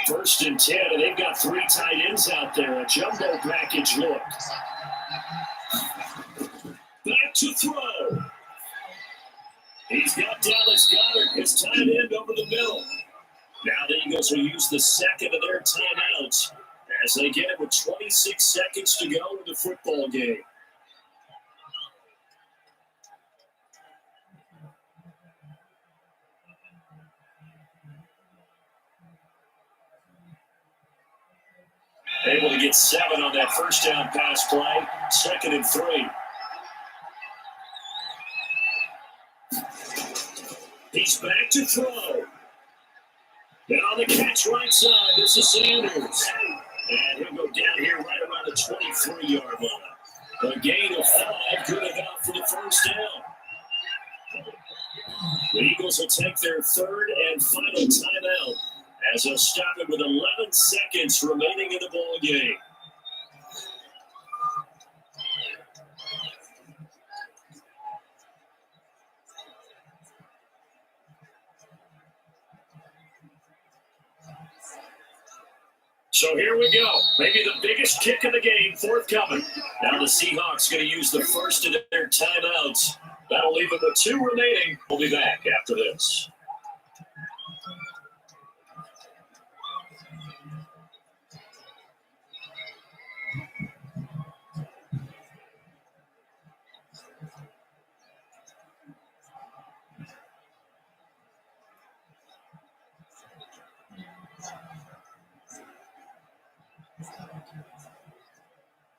First and 10, and they've got 3 tight ends out there. A jumbo package look. Back to throw. He's got Dallas Goddard, his tight end, over the middle. Now the Eagles will use the second of their timeouts as they get it with 26 seconds to go in the football game. Able to get 7 on that first down pass play. 2nd and 3. He's back to throw. And on the catch right side, this is Sanders. And he'll go down here right around the 23-yard line. A gain of 5, good enough for the first down. The Eagles will take their 3rd and final timeout as they'll stop it with 11 seconds remaining in the ball game. So here we go. Maybe the biggest kick of the game forthcoming. Now the Seahawks going to use the first of their timeouts. That'll leave them with 2 remaining. We'll be back after this.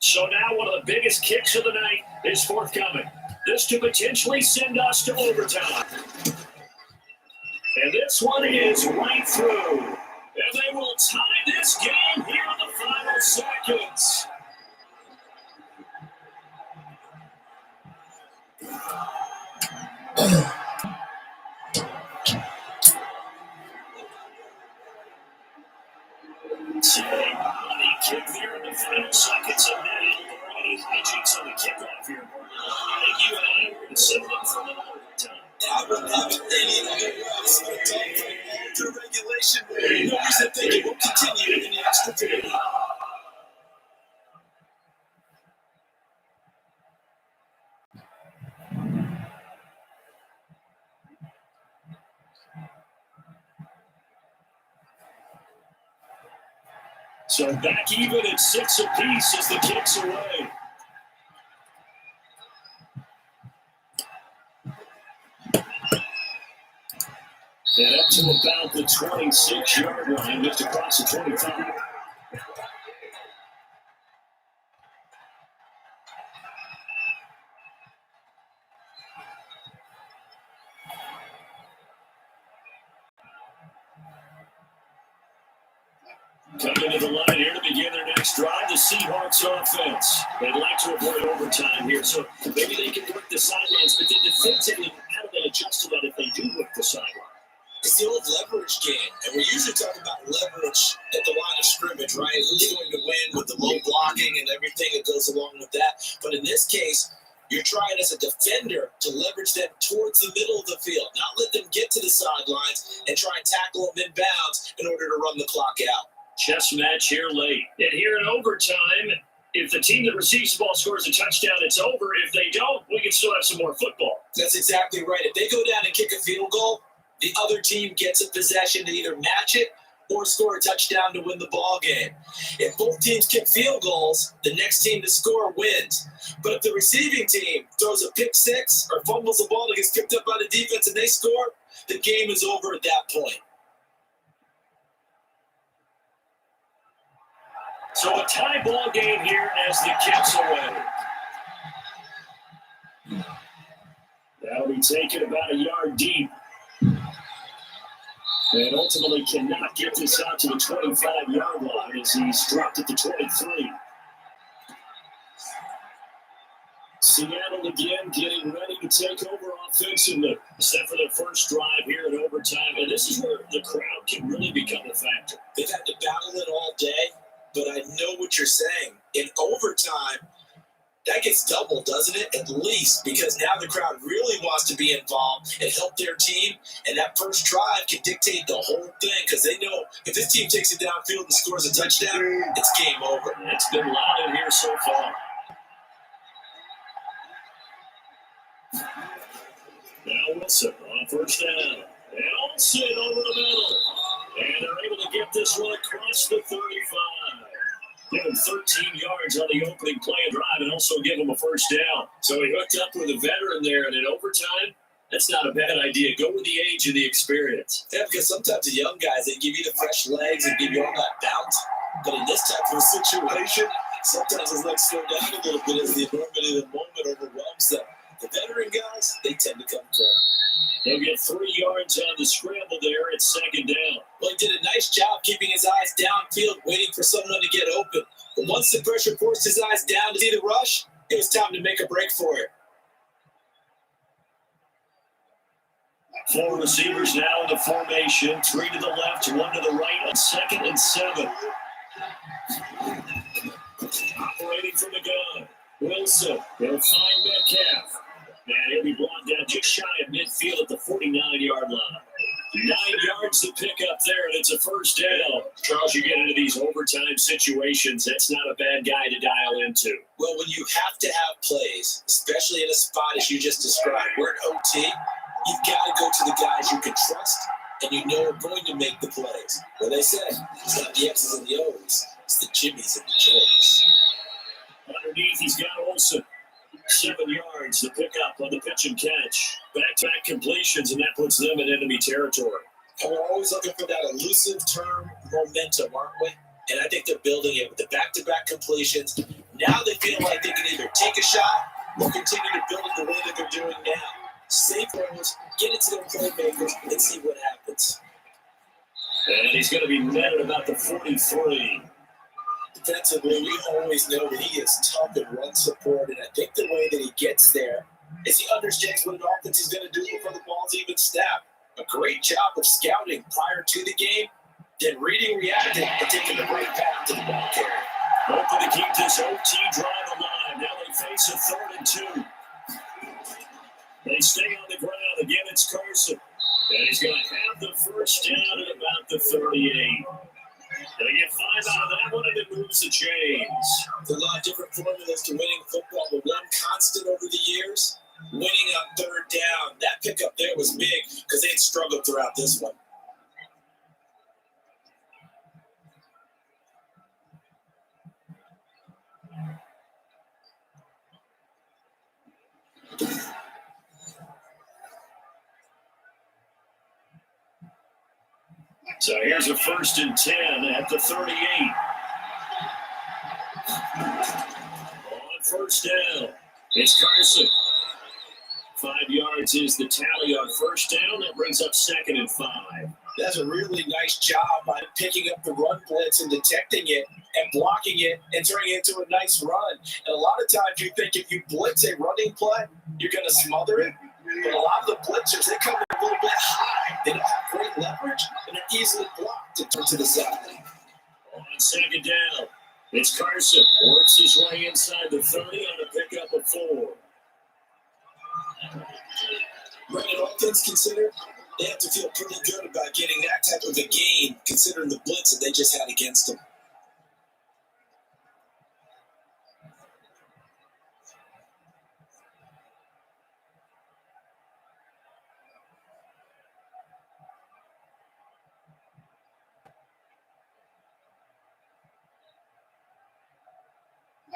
So now one of the biggest kicks of the night is forthcoming. This to potentially send us to overtime. And this one is right through. And they will tie this game here in the final seconds. Money kick there in the final seconds, and then any hijinks on the kickoff here. I think you and I are going to set up for another overtime. I wouldn't have it any other way. It's going to take through regulation. No reason to think it will continue in the extra period. So back even at 6 apiece as the kick's away. And up to about the 26-yard line, just across the 25. Coming to the line here to begin their next drive, the Seahawks offense. They'd like to avoid overtime here, so maybe they can work the sidelines, but then defensively, how do they adjust to that if they do work the sideline? It's the old leverage game, and we usually talk about leverage at the line of scrimmage, right? Who's going to win with the low blocking and everything that goes along with that. But in this case, you're trying as a defender to leverage them towards the middle of the field, not let them get to the sidelines and try and tackle them in bounds in order to run the clock out. Chess match here late. And here in overtime, if the team that receives the ball scores a touchdown, it's over. If they don't, we can still have some more football. That's exactly right. If they go down and kick a field goal, the other team gets a possession to either match it or score a touchdown to win the ball game. If both teams kick field goals, the next team to score wins. But if the receiving team throws a pick six or fumbles the ball that gets picked up by the defense and they score, the game is over at that point. So a tie ball game here as the kick's away. That'll be taken about a yard deep. And ultimately cannot get this out to the 25-yard line as he's dropped at the 23. Seattle again getting ready to take over offensively. Set for their first drive here in overtime. And this is where the crowd can really become a factor. They've had to battle it all day, but I know what you're saying. In overtime, that gets doubled, doesn't it? At least, because now the crowd really wants to be involved and help their team. And that first drive can dictate the whole thing because they know if this team takes it downfield and scores a touchdown, it's game over. It's been loud in here so far. Now Wilson on first down. And Olsen over the middle. And they're able to get this one across the 35. Give him 13 yards on the opening play and drive and also give him a first down. So he hooked up with a veteran there, and in overtime, that's not a bad idea. Go with the age and the experience. Yeah, because sometimes the young guys, they give you the fresh legs and give you all that bounce. But in this type of a situation, sometimes his legs slow down a little bit as the enormity of the moment overwhelms them. The veteran guys, they tend to come firm. They'll get 3 yards on the scramble there at second down. Well, he did a nice job keeping his eyes downfield, waiting for someone to get open. But once the pressure forced his eyes down to see the rush, it was time to make a break for it. 4 receivers now in the formation. 3 to the left, 1 to the right on 2nd and 7. Operating from the gun. Wilson will find Metcalf. And he'll be blocked down just shy of midfield at the 49-yard line. 9 yards to pick up there, and it's a first down. Charles, you get into these overtime situations, that's not a bad guy to dial into. Well, when you have to have plays, especially in a spot as you just described, we're in OT, you've got to go to the guys you can trust and you know are going to make the plays. Well, they say it's not the X's and the O's, it's the Jimmies and the Joes. Underneath, he's got Olsen. 7 yards to pick up on the pitch and catch. Back-to-back completions, and that puts them in enemy territory. And we're always looking for that elusive term momentum, aren't we? And I think they're building it with the back-to-back completions. Now they feel like they can either take a shot or continue to build it the way that they're doing now. Safe throws, get it to their playmakers, and see what happens. And he's going to be met at about the 43. Defensively, we always know that he is tough and run support, and I think the way that he gets there is he understands what an offense is going to do before the ball's even snapped. A great job of scouting prior to the game, then reading, reacting, and taking the right path to the ball carrier. Hoping to keep this OT drive alive. Now they face a 3rd and 2. They stay on the ground. Again, it's Carson. And he's going to have the first down at about the 38. They get 5 out of that one, and it moves the chains. There's a lot of different formulas to winning football, but one constant over the years, winning on 3rd down. That pickup there was big because they had struggled throughout this one. So here's a 1st and 10 at the 38. On first down, it's Carson. 5 yards is the tally on first down. That brings up 2nd and 5. That's a really nice job by picking up the run blitz and detecting it and blocking it and turning it into a nice run. And a lot of times you think if you blitz a running play, you're going to smother it. But a lot of the blitzers, they come in a little bit high. They don't have great leverage, and they're easily blocked and turn to the side. On second down, it's Carson. Works his way inside the 30 on a pickup of 4. When an offense considered, they have to feel pretty good about getting that type of a gain, considering the blitz that they just had against them.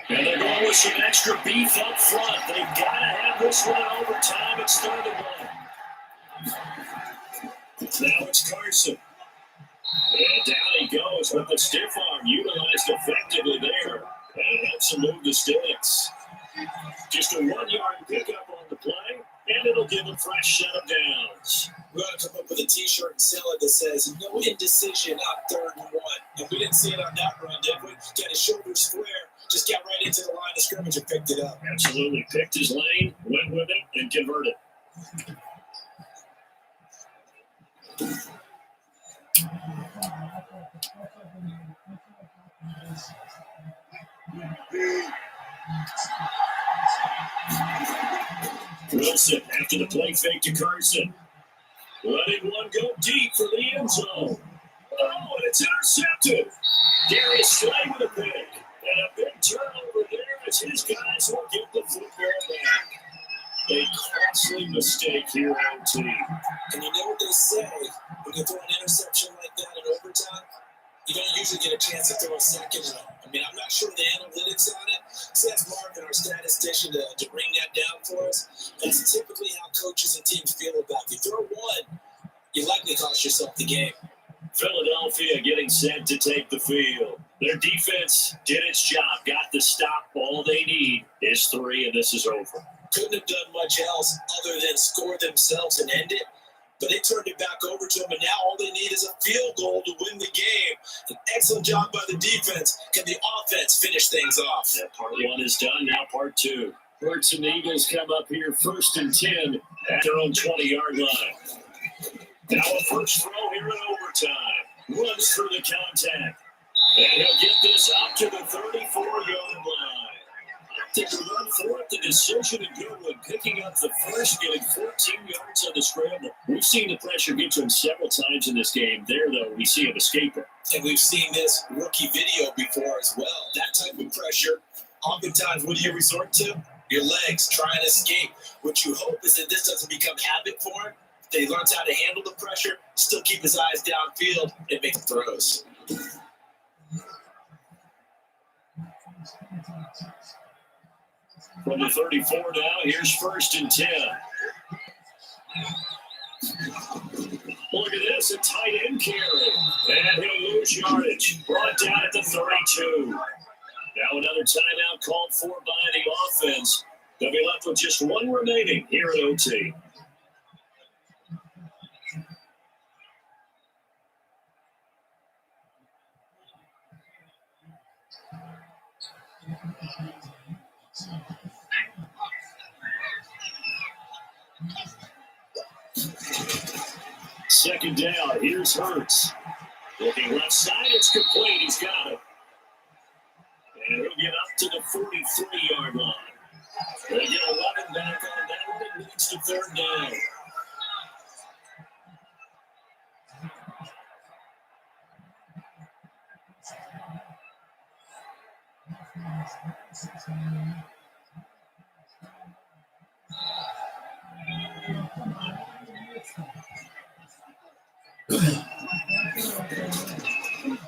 And they're going with some extra beef up front. They've got to have this one in overtime. It's 3rd and 1. Now it's Carson. And down he goes with the stiff arm utilized effectively there. And it helps him move the sticks. Just a 1-yard pickup on the play, and it'll give a fresh set of downs. We ought to come up with a T-shirt and sell it that says, "No indecision on 3rd and 1." And we didn't see it on that run, did we? Got his shoulders square, just got right into the line of scrimmage and picked it up. Absolutely. Picked his lane, went with it, and converted. Wilson after the play fake to Carson. Letting one go deep for the end zone. Oh, and it's intercepted. Darius Slay with a pick. And a big turnover there as his guys will get the football back. A costly mistake here on OT. And you know what they say, when you throw an interception like that in overtime, you don't usually get a chance to throw a second one. I mean, I'm not sure the analytics on it. So that's Marvin, our statistician, to bring that down for us. That's typically how coaches and teams feel about it. If you throw one, you likely cost yourself the game. Philadelphia getting set to take the field. Their defense did its job, got the stop. All they need is 3, and this is over. Couldn't have done much else other than score themselves and end it. But they turned it back over to them, and now all they need is a field goal to win the game. An excellent job by the defense. Can the offense finish things off? Yeah, part 1 is done, now part 2. Hurts and the Eagles come up here 1st and 10 at their own 20-yard line. Now a first throw here in overtime. Runs through the contact. And he'll get this up to the 34-yard line. Opted to run for it, the decision to go with picking up the first, getting 14 yards on the scramble. We've seen the pressure get to him several times in this game. There, though, we see him escaping. And we've seen this rookie video before as well. That type of pressure, oftentimes, what do you resort to? Your legs, try and escape. What you hope is that this doesn't become habit for him. That he learns how to handle the pressure, still keep his eyes downfield, and make throws. From the 34 now, here's 1st and 10. Look at this, a tight end carry. And he'll lose yardage. Brought down at the 32. Now another timeout called for by the offense. They'll be left with just 1 remaining here at OT. Second down, here's Hurts. Looking left side, it's complete. He's got it. And he'll get up to the 43-yard line. They'll get 11 back on that one. It leads to 3rd down.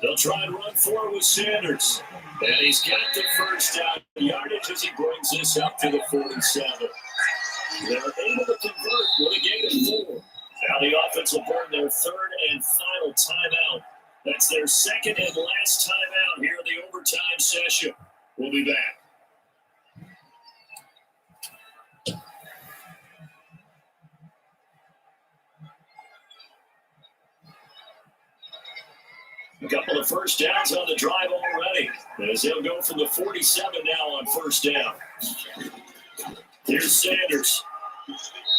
They'll try and run forward with Sanders. And he's got the first down yardage as he brings this up to the 47. They're able to convert with a gain of 4. Now the offense will burn their 3rd and final timeout. That's their 2nd and last timeout here in the overtime session. We'll be back. A couple of first downs on the drive already, as they'll go from the 47 now on first down. Here's Sanders.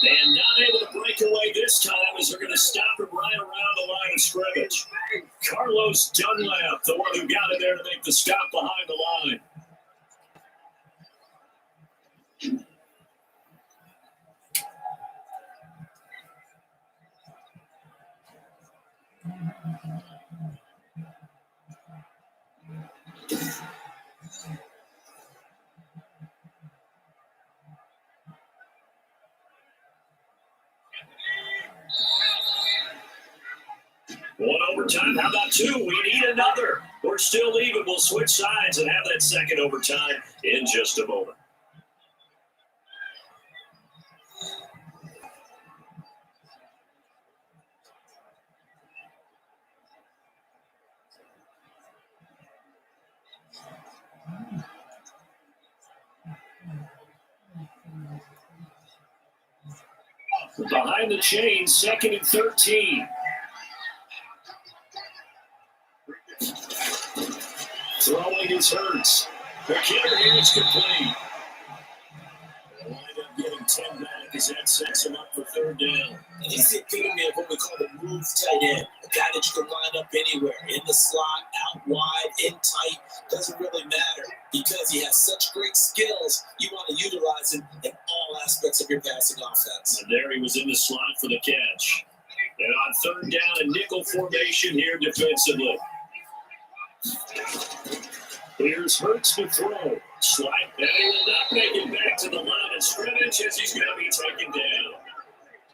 And not able to break away this time as they're going to stop him right around the line of scrimmage. Carlos Dunlap, the one who got in there to make the stop behind the line. One overtime. How about two? We need another. We're still even. We'll switch sides and have that second overtime in just a moment. Behind the chains, 2nd and 13. Throwing is Hurts. The kicker here is complete. They'll wind up getting 10 back as that sets him up for third down. And he's the epitome of what we call the move tight end. A guy that you can line up anywhere, in the slot, out wide, in tight. Doesn't really matter because he has such great skills. You want to utilize him in all aspects of your passing offense. And there he was in the slot for the catch. And on third down, a nickel formation here defensively. Here's Hurts to throw. Slide, and he will not make it back to the line of scrimmage as he's going to be taken down.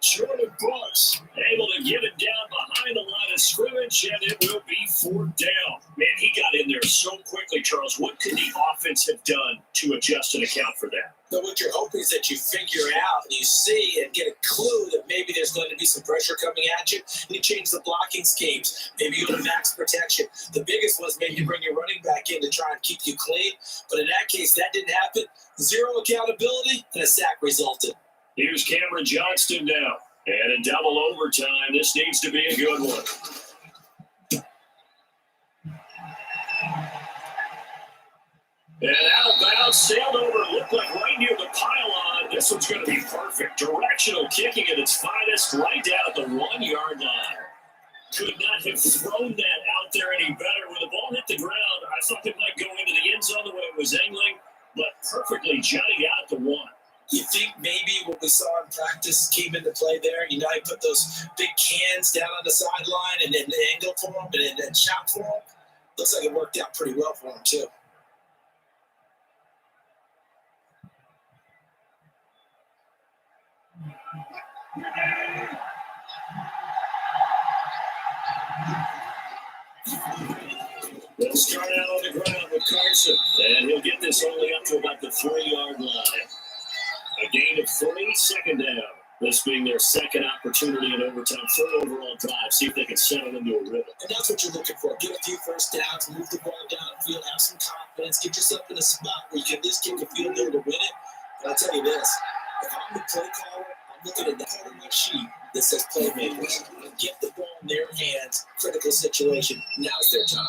Jordan Brooks able to get it down behind the line of scrimmage, and it will be fourth down. Man, he got in there so quickly, Charles. What could the offense have done to adjust and account for that? But what you're hoping is that you figure out and you see and get a clue that maybe there's going to be some pressure coming at you, and you change the blocking schemes. Maybe you go to max protection. The biggest was maybe you bring your running back in to try and keep you clean. But in that case, that didn't happen. Zero accountability, and a sack resulted. Here's Cameron Johnston now. And in double overtime, this needs to be a good one. And out of bounds, sailed over, looked like right near the pylon. This one's going to be perfect. Directional kicking at its finest, right down at the 1 yard line. Could not have thrown that out there any better. When the ball hit the ground, I thought it might go into the end zone the way it was angling, but perfectly jutting out at the 1. You think maybe what we saw in practice came into play there? You know, he put those big cans down on the sideline and then angle for him and then shot for him. Looks like it worked out pretty well for him, too. They'll start out on the ground with Carson, and he'll get this only up to about the 3 yard line. A gain of 3, second down. This being their second opportunity in overtime, third overall drive. See if they can settle into a rhythm. And that's what you're looking for. Get a few first downs, move the ball downfield, have some confidence, get yourself in a spot where you can at least kick a field goal to win it. But I'll tell you this, if I'm the play caller, I'm looking at the part of my sheet that says playmakers. Get the ball in their hands, critical situation, now's their time.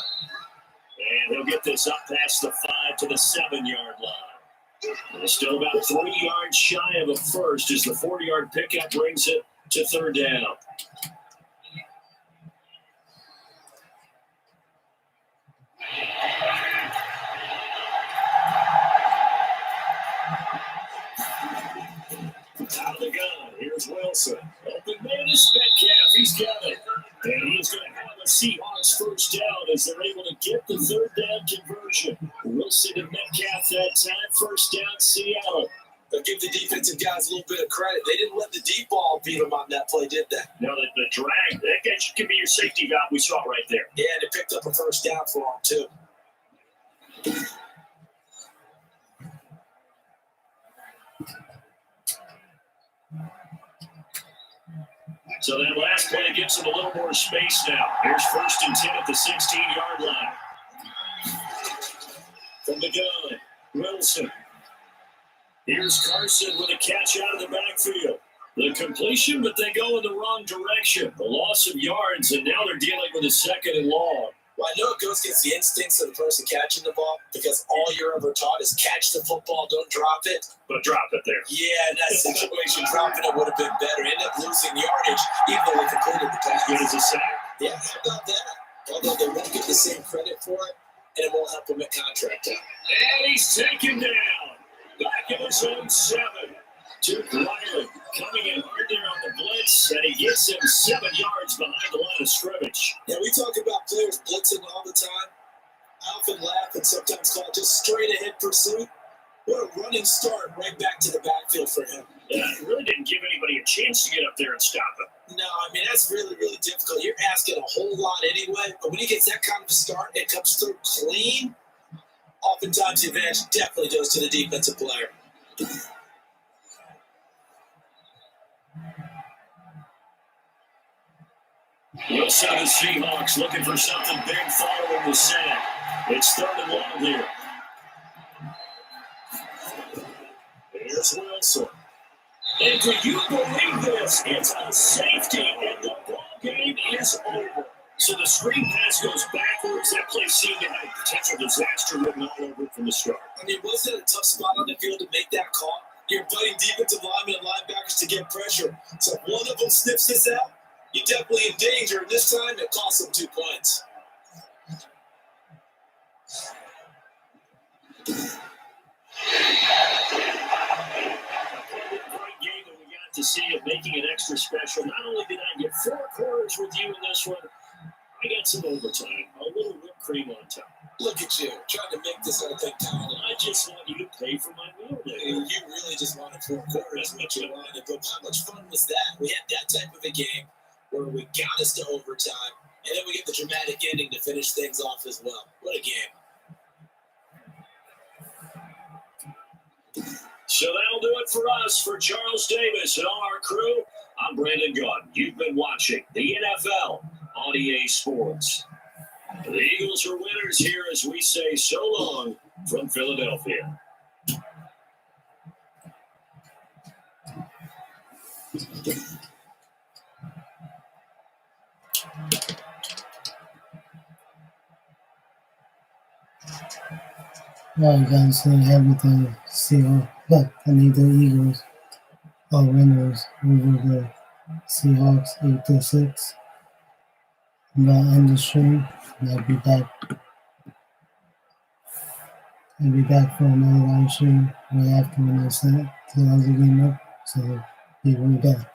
And he'll get this up past the 5 to the 7 yard line. And still about 3 yards shy of a first as the 40-yard pickup brings it to third down. Out of the gun, here's Wilson. Open man is Metcalf, he's got it. And he's going to have a Seahawks first down as they're able to get the third down conversion. Wilson and Metcalf that time, first down Seattle. But give the defensive guys a little bit of credit. They didn't let the deep ball beat them on that play, did they? No, the drag, that could be your safety valve we saw right there. Yeah, they picked up a first down for them, too. So that last play gives them a little more space now. Here's 1st and 10 at the 16-yard line. From the gun, Wilson. Here's Carson with a catch out of the backfield. The completion, but they go in the wrong direction. The loss of yards, and now they're dealing with a 2nd and long. Well, I know it goes against the instincts of the person catching the ball because all you're ever taught is catch the football, don't drop it. But drop it there. Yeah, in that situation, dropping it would have been better. End up losing yardage, even though we completed the pass. Good as a sack. Yeah, how about that? Although they won't get the same credit for it, and it won't help him at contract time. And he's taken down. Back in his own 7. Duke Riley coming in hard there on the blitz, and he gets him 7 yards behind the line of scrimmage. Yeah, we talk about players blitzing all the time. I often laugh and sometimes call it just straight ahead pursuit. What a running start right back to the backfield for him. Yeah, it really didn't give anybody a chance to get up there and stop him. No, I mean, that's really, really difficult. You're asking a whole lot anyway, but when he gets that kind of a start and comes through clean, oftentimes the advantage definitely goes to the defensive player. Wilson of the Seahawks looking for something big following the sack. It's 3rd and long here. Here's Wilson. And do you believe this? It's a safety, and the ball game is over. So the screen pass goes backwards. That play seemed to have potential disaster written all over it from the start. I mean, wasn't it a tough spot on the field to make that call? You're inviting defensive linemen and linebackers to get pressure. So if one of them sniffs this out, you're definitely in danger. And this time, it cost them 2 points. To see it making it extra special. Not only did I get 4 quarters with you in this one, I got some overtime, a little whipped cream on top. Look at you, trying to make this whole thing count. I just want you to pay for my meal later. You really just wanted 4 quarters, what you wanted. But how much fun was that? We had that type of a game where we got us to overtime, and then we get the dramatic ending to finish things off as well. What a game. So that'll do it for us. For Charles Davis and all our crew, I'm Brandon Gunn. You've been watching the NFL on EA Sports. The Eagles are winners here as we say so long from Philadelphia. Alright guys, so everything Seahawks, but I need the Eagles are winners over the Seahawks 8-6. I'm gonna end the stream and I'll be back. I'll be back for another live stream right after when I close the game up. So be right back.